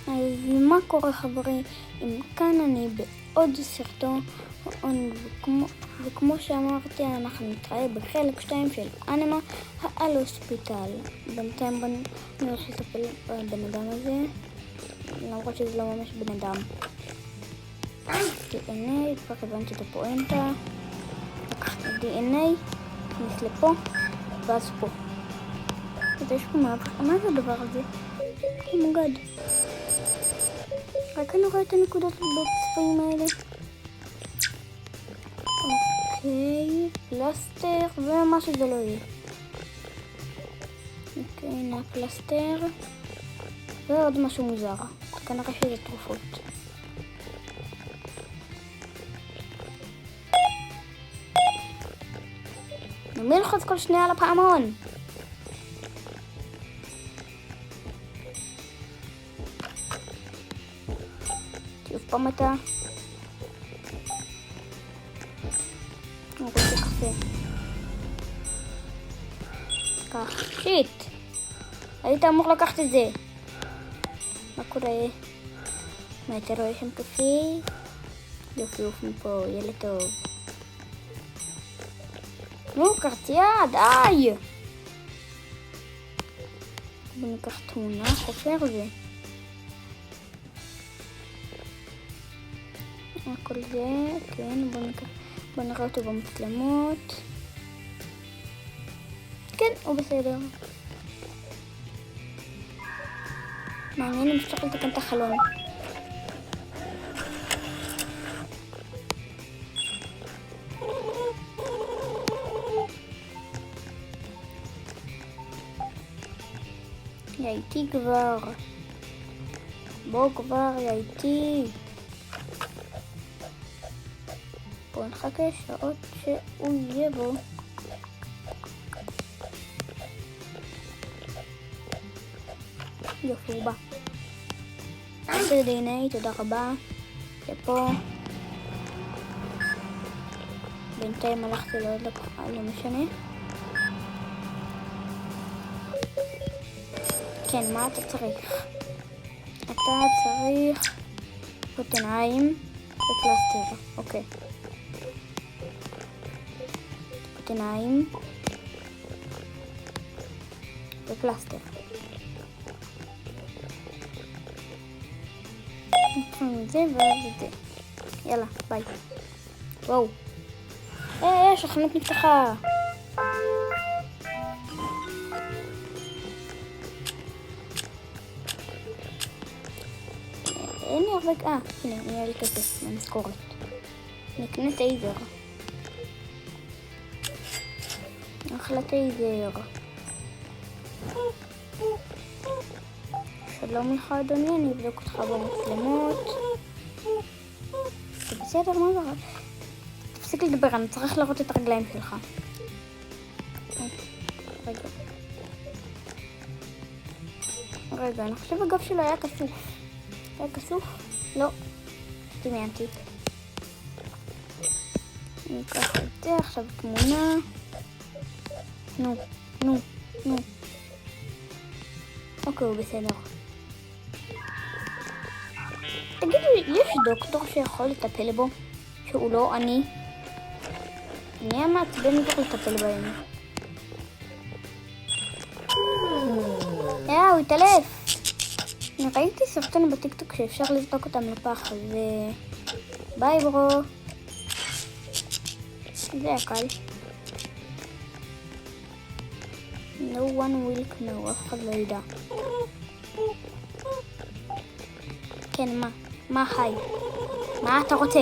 אז מה קורה חברים? אם כאן אני בעוד סרטון, וכמו שאמרתי, אנחנו נתראה בחלק 2 של אנימה על הוספיטל. בינתיים אני הולך לטפל בבן אדם הזה, למרות שזה לא ממש בן אדם. DNA, כבר הבנתי את הפואנטה. לקחתי DNA, נכנס לפה, ואז פה. אז יש פה מה זה הדבר הזה? מוגד. רק אני רואה את הנקודות בצבעים האלה. אוקיי, פלסטר ומה שזה לא יהיה. אוקיי, הנה הפלסטר. ועוד משהו מוזר. כנראה שזה תרופות. למי ללחוץ כל שנייה על הפעמון? שוב פעם אתה. אני רוצה קפה. קח. שיט. היית אמור לקחת את זה. מה קורה? מה אתה רואה שם קפה? יופי יופי מפה, ילד טוב. נו, קרצייה, די! בוא ניקח תמונה, חופר זה. הכל זה, כן, בוא נראה אותו במצלמות. כן, הוא בסדר. מעניין אם אפשר לתקן את החלון. יא איתי כבר. בוא כבר, יא איתי. בוא נחכה שעות שהוא יהיה בו. יופי, הוא בא. עשר DNA, תודה רבה. ופה. בינתיים הלכתי לעוד לקוחה, לא משנה. כן, מה אתה צריך? אתה צריך פוטניים ופלסטר. אוקיי. פוטניים ופלסטר. נתחיל את זה ואז את זה. יאללה, ביי. וואו. יש, החנות נפתחה. אין לי הרבה... הנה, נהיה לי כסף במשכורת. נקנה טייזר. אחלה טייזר. שלום לך אדוני, אני אבדוק אותך במצלמות. זה בסדר, מה זה? תפסיק לדבר, אני צריך לראות את הרגליים שלך. רגע, אני חושב הגב שלו היה כסוף. היה כסוף? לא. דמיינתי. אני אקח את זה, עכשיו תמונה. נו. אוקיי, הוא בסדר. תגידו, יש דוקטור שיכול לטפל בו? שהוא לא אני? אני מעצבן כבר לטפל בהם. הוא התעלף. אני ראיתי סרטון בטיקטוק שאפשר לזרוק אותם לפח, אז ביי ברו. זה היה קל. No one will know, אף אחד לא ידע. כן, מה? מה היי? מה אתה רוצה?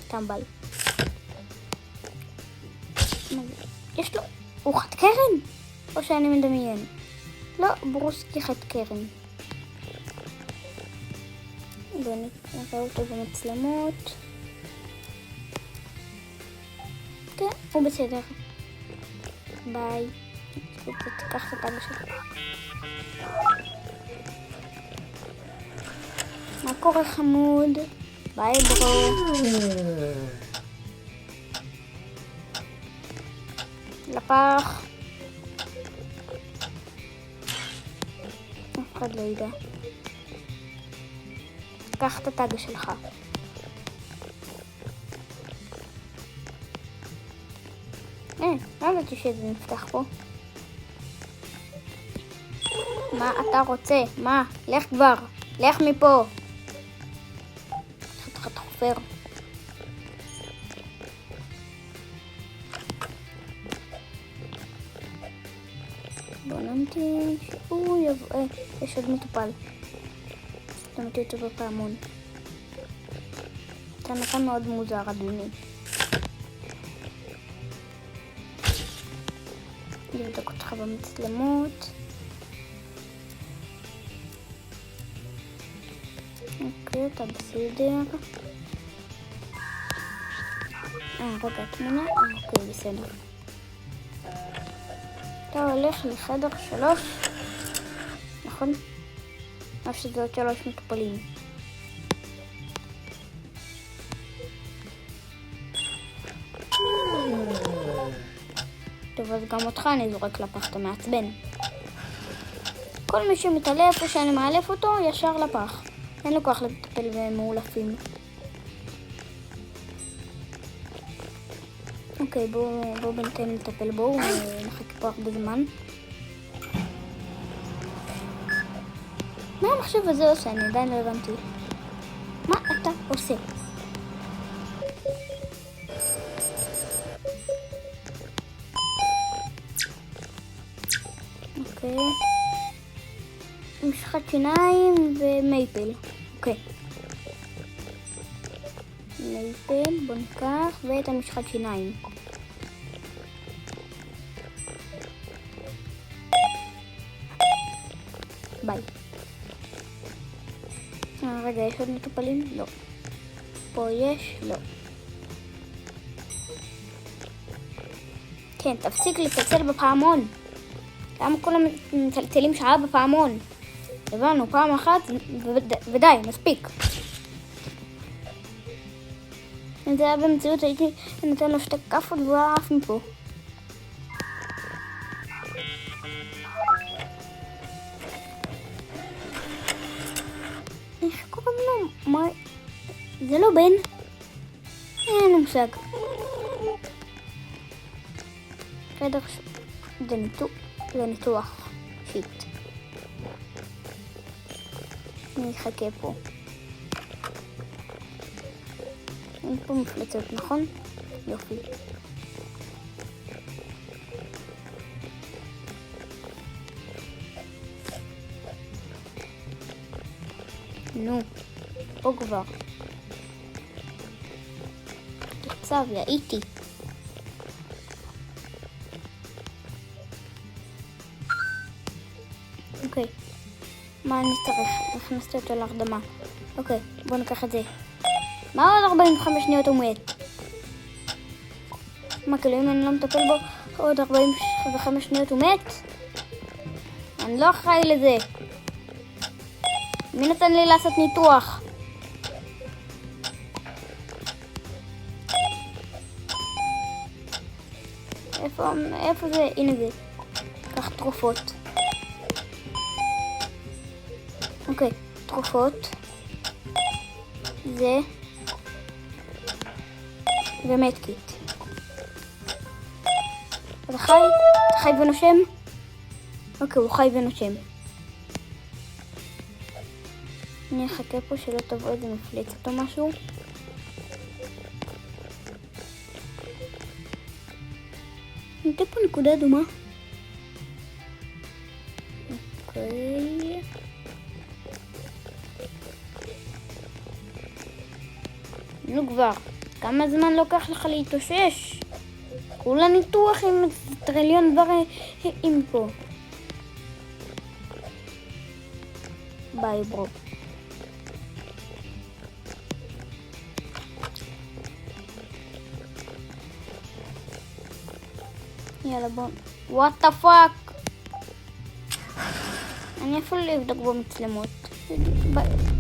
טמבל. יש לו... הוא חד קרן? או שאני מדמיין? לא, ברוסקי חד קרן. בוא נראה אותו במצלמות. כן, הוא בסדר. ביי. תיקח את הטאג שלך. מה קורה חמוד? ביי ברו. לפח. אחד לא ידע. קח את הטאג שלך. לא ידעתי שזה נפתח פה. מה אתה רוצה? מה? לך כבר. לך מפה. חתיכת חופר. בוא נמתין שהוא יבוא. יש עוד מטופל. נמתין אותו בפעמון. אתה נראה מאוד מוזר, אדוני. לבדוק אותך במצלמות. אוקיי, אתה בסדר. רגע, תמונה. אוקיי, בסדר. אתה הולך לחדר 3. נכון? או שזה עוד 3 מטופלים. טוב, אז גם אותך אני זורק לפח, אתה מעצבן. כל מי שמתעלה איפה שאני מאלף אותו, ישר לפח. אין לו כוח לטפל במאולפים. אוקיי, בואו בינתיים נטפל בו, נחכה פה הרבה זמן. מה המחשב הזה עושה? אני עדיין לא הבנתי. מה אתה עושה? אוקיי. משחת שיניים ומייפל. אוקיי. מייפל, בוא ניקח, ואת המשחת שיניים. ביי. רגע, יש עוד מטופלים? לא. פה יש? לא. כן, תפסיק לצלצל בפעמון. למה כולם מצלצלים שעה בפעמון? הבנו, פעם אחת ודי, מספיק. אם זה היה במציאות הייתי נותן לו 2 כאפות והוא היה עף מפה. איך קוראים לו? מה? זה לא בן? אין לי מושג. חדר זה ניתוח. שיט. אני אחכה פה. אין פה מפלצות, נכון? יופי. נו, פה כבר. תחצב, יאיתי. אוקיי. מה אני צריך? הכנסתי אותו להרדמה. אוקיי, בוא ניקח את זה. מה עוד 45 שניות הוא מת? מה, כאילו אם אני לא מטפל בו עוד 45 שניות הוא מת? אני לא אחראי לזה. מי נתן לי לעשות ניתוח? איפה זה? הנה זה. קח תרופות. אוקיי, תרופות. זה. ומדקיט. אתה חי? אתה חי ונושם? אוקיי, הוא חי ונושם. אני אחכה פה שלא תבוא איזה מפלצת או משהו. נתן פה נקודה אדומה. אוקיי. נו כבר, כמה זמן לוקח לך להתאושש? כולה ניתוח עם טריליון דברים פה. ביי ברו. יאללה בוא. What the fuck? אני אפילו לבדוק במצלמות.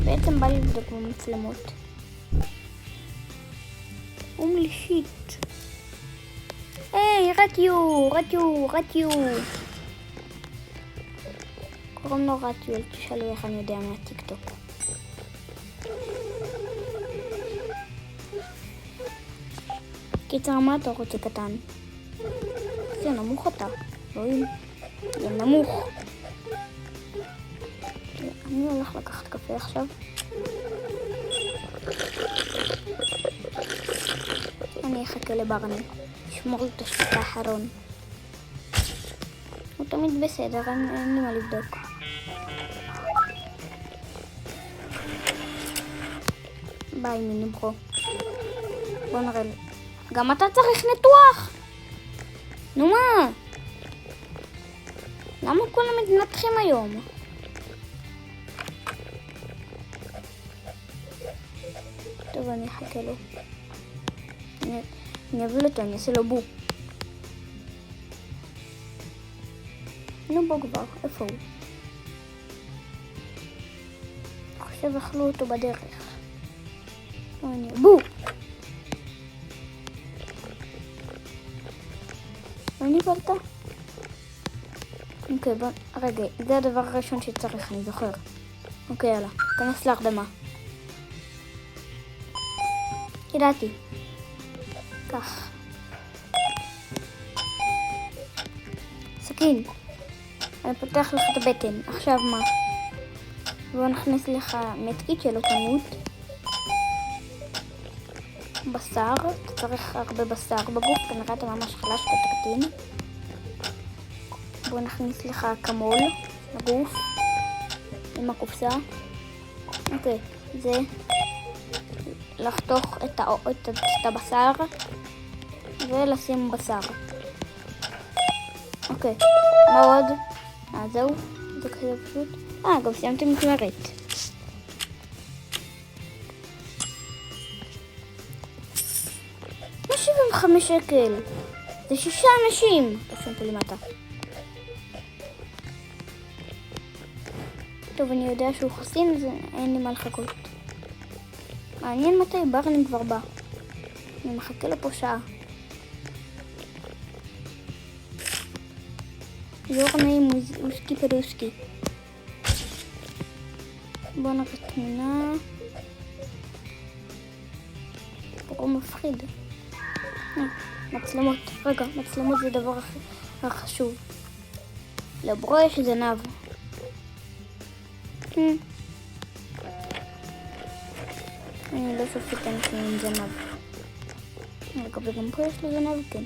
בעצם בא לי לבדוק במצלמות. לי שיט. היי, רטיו. קוראים לו רטיול, תשאלו איך אני יודע מהטיק טוק. קיצר, מה אתה רוצה קטן? זה נמוך אתה, רואים? זה נמוך. אני הולך לקחת קפה עכשיו. אני אחכה לברני, לשמור את השלט האחרון. הוא תמיד בסדר, אין לי מה לבדוק. ביי מיני ברו. בוא נראה. גם אתה צריך ניתוח? נו מה? למה כולם מתנתחים היום? טוב, אני אחכה לו. אני אביא אותו, אני אעשה לו בו. נו בו כבר, איפה הוא? אני חושב אכלו אותו בדרך. בו! אני נבלת? אוקיי, בוא, רגע, זה הדבר הראשון שצריך, אני זוכר. אוקיי, יאללה, כנס להרדמה. ידעתי. כך. סכין. אני פותח לך את הבטן. עכשיו מה? בוא נכניס לך מתקית שלא תמות. בשר. אתה צריך הרבה בשר בגוף, כנראה אתה ממש חלש כתקטין. בוא נכניס לך קמול לגוף. עם הקופסה. אוקיי, זה לחתוך את הבשר ולשים בשר. אוקיי, מה עוד? זהו, זה כזה פשוט. גם סיימתי משמרת. מה 75 שקל? זה 6 אנשים. רשום פה למטה. טוב, אני יודע שהוא חסין, אז אין לי מה לחכות. מעניין מתי ברני כבר בא. אני מחכה לו פה שעה. יור נעים אוסקי פרוסקי. בוא נראה תמונה. הוא מפחיד. מצלמות. רגע, מצלמות זה דבר החשוב. לברו יש זנב. אני לא שופט אנשים עם זנב. רגע, וגם פה יש לו זנב, כן.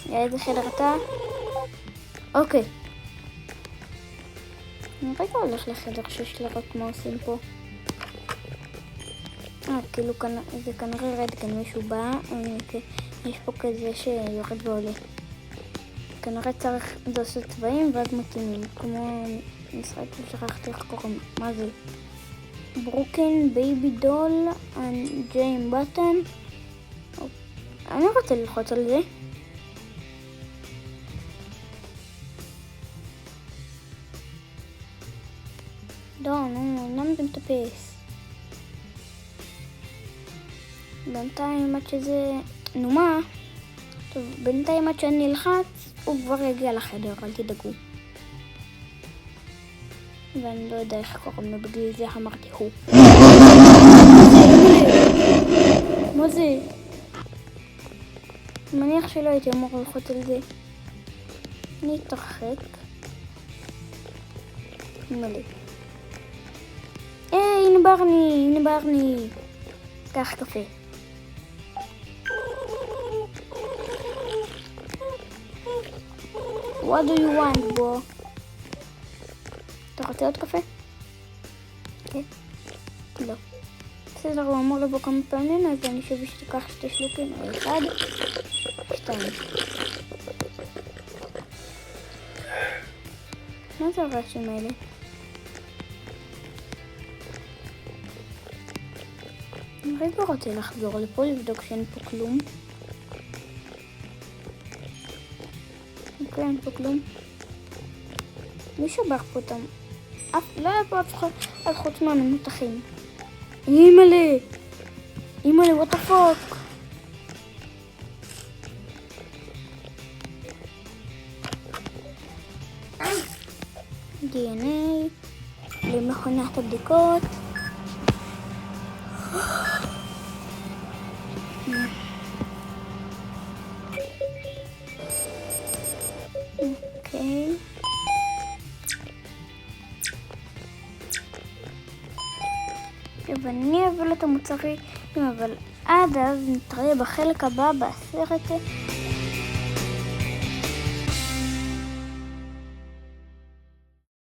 איזה חדר אתה? אוקיי. אני רגע הולך לחדר שיש לראות מה עושים פה. כאילו זה כנראה רד כאן מישהו בא. יש פה כזה שיורד ועולה. כנראה צריך לעשות צבעים ואז מתאימים. כמו משחק ששכחתי איך קוראים. מה זה? ברוקן בייבי דול ג'יים בטן. אני רוצה ללחוץ על זה. נו, למה זה מטפס? בינתיים עד שזה... נו מה? טוב, בינתיים עד שאני אלחץ, הוא כבר יגיע לחדר, אל תדאגו. ואני לא יודע איך קוראים לו, בגלל זה אמרתי הוא. מה זה? מניח שלא הייתי אמור ללחוץ על זה. אני אתרחק. מלא. הנה ברני. קח קפה. What do you want, בו? אתה רוצה עוד קפה? כן. לא. בסדר, הוא אמור לבוא כמה פעמים, אז אני שווה שתיקח 2 שלוקים, או 1, 2. מה זה הרעשים האלה? אני רגע רוצה לחזור לפה, לבדוק שאין פה כלום. אוקיי, אין פה כלום. מי שבר פה אותם? לא היה פה אף אחד חוץ מהמנותחים. אימא'לה, what the fuck? DNA למכונת הבדיקות. אוקיי. ואני אביא לו את המוצרים, אבל עד אז נתראה בחלק הבא בסרט